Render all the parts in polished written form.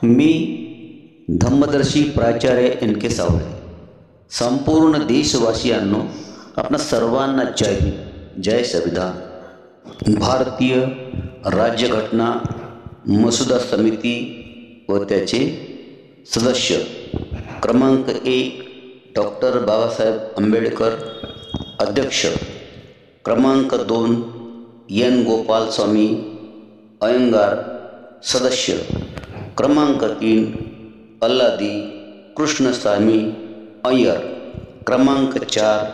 मी धम्मदर्शी प्राचार्य एन के सावळे संपूर्ण देशवासियांनो आपणा सर्वांना जय हिंद, जय संविधान. भारतीय राज्यघटना मसुदा समिती व त्याचे सदस्य क्रमांक 1 डॉक्टर बाबासाहेब आंबेडकर, अध्यक्ष क्रमांक 2 एन गोपालस्वामी अयंगार, सदस्य क्रमांक 3 अल्लादी कृष्णस्वामी अय्यर, क्रमांक 4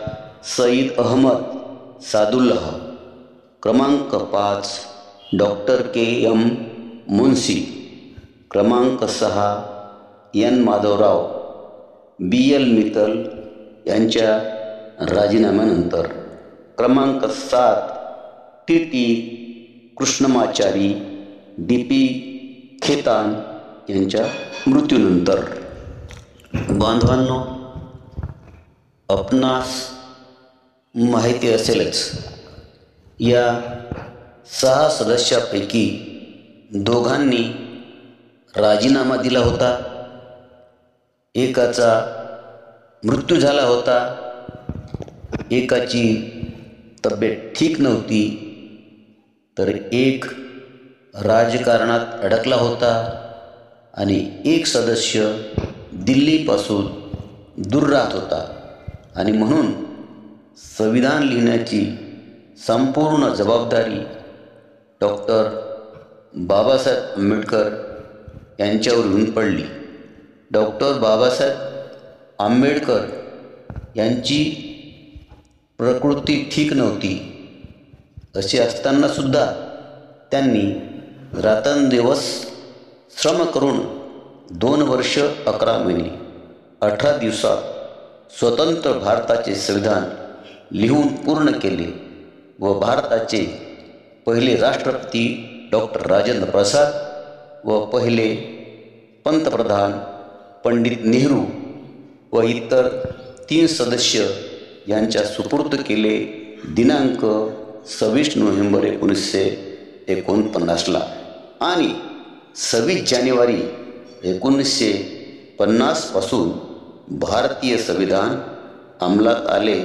सईद अहमद सादुल्लाह, क्रमांक 5 डॉक्टर के एम मुन्सी, क्रमांक 6 N Madhavrao B L Mittal यांच्या राजीनाम्यानंतर, क्रमांक 7 T T Krishnamachari D P Khaitan यांच्या मृत्यूनंतर. बांधवांनो, आपणास माहिती असेलच, या 6 सदस्यापैकी दोघांनी राजीनामा दिला होता. एकाचा मृत्यू झाला होता, एकाची तब्येत ठीक नव्हती, तर एक राजकारणात अडकला होता आणि एक सदस्य दिल्लीपासून दूर राहत होता. आणि म्हणून संविधान लिहिण्याची संपूर्ण जबाबदारी डॉक्टर बाबासाहेब आंबेडकर यांच्यावर येऊन पडली. डॉक्टर बाबासाहेब आंबेडकर यांची प्रकृती ठीक नव्हती. असे असतानासुद्धा त्यांनी रात्रंदिवस श्रम करून 2 वर्ष 11 महिने 18 दिवसात स्वतंत्र भारताचे संविधान लिहून पूर्ण केले व भारताचे पहिले राष्ट्रपती डॉक्टर राजेंद्र प्रसाद व पहिले पंतप्रधान पंडित नेहरू व इतर 3 सदस्य यांच्या सुपूर्द केले. दिनांक 26 नोव्हेंबर 1949ला आणि 26 जानेवारी 1950 पासून भारतीय संविधान अंमलात आले.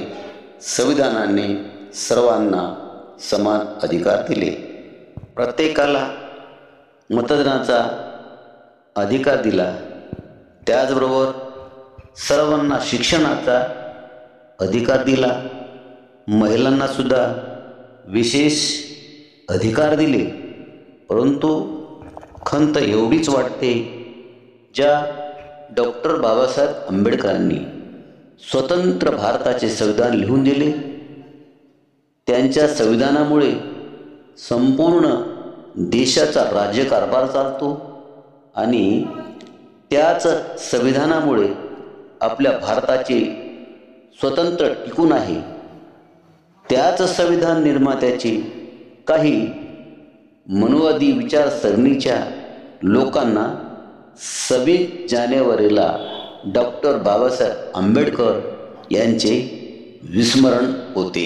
संविधानाने सर्वांना समान अधिकार दिले. प्रत्येकाला मतदानाचा अधिकार दिला. त्याचबरोबर सर्वांना शिक्षणाचा अधिकार दिला. महिलांना सुद्धा विशेष अधिकार दिले. परंतु खंत एवढीच वाटते, ज्या डॉक्टर बाबासाहेब आंबेडकरांनी स्वतंत्र भारताचे संविधान लिहून दिले, त्यांच्या संविधानामुळे संपूर्ण देशाचा राज्यकारभार चालतो आणि त्याच संविधानामुळे आपल्या भारताचे स्वतंत्र टिकून आहे. त्याच संविधान निर्मात्याचे काही मनुवादी विचारसरणीच्या लोकांना 26 जानेवारीला डॉक्टर बाबासाहेब आंबेडकर यांचे विस्मरण होते.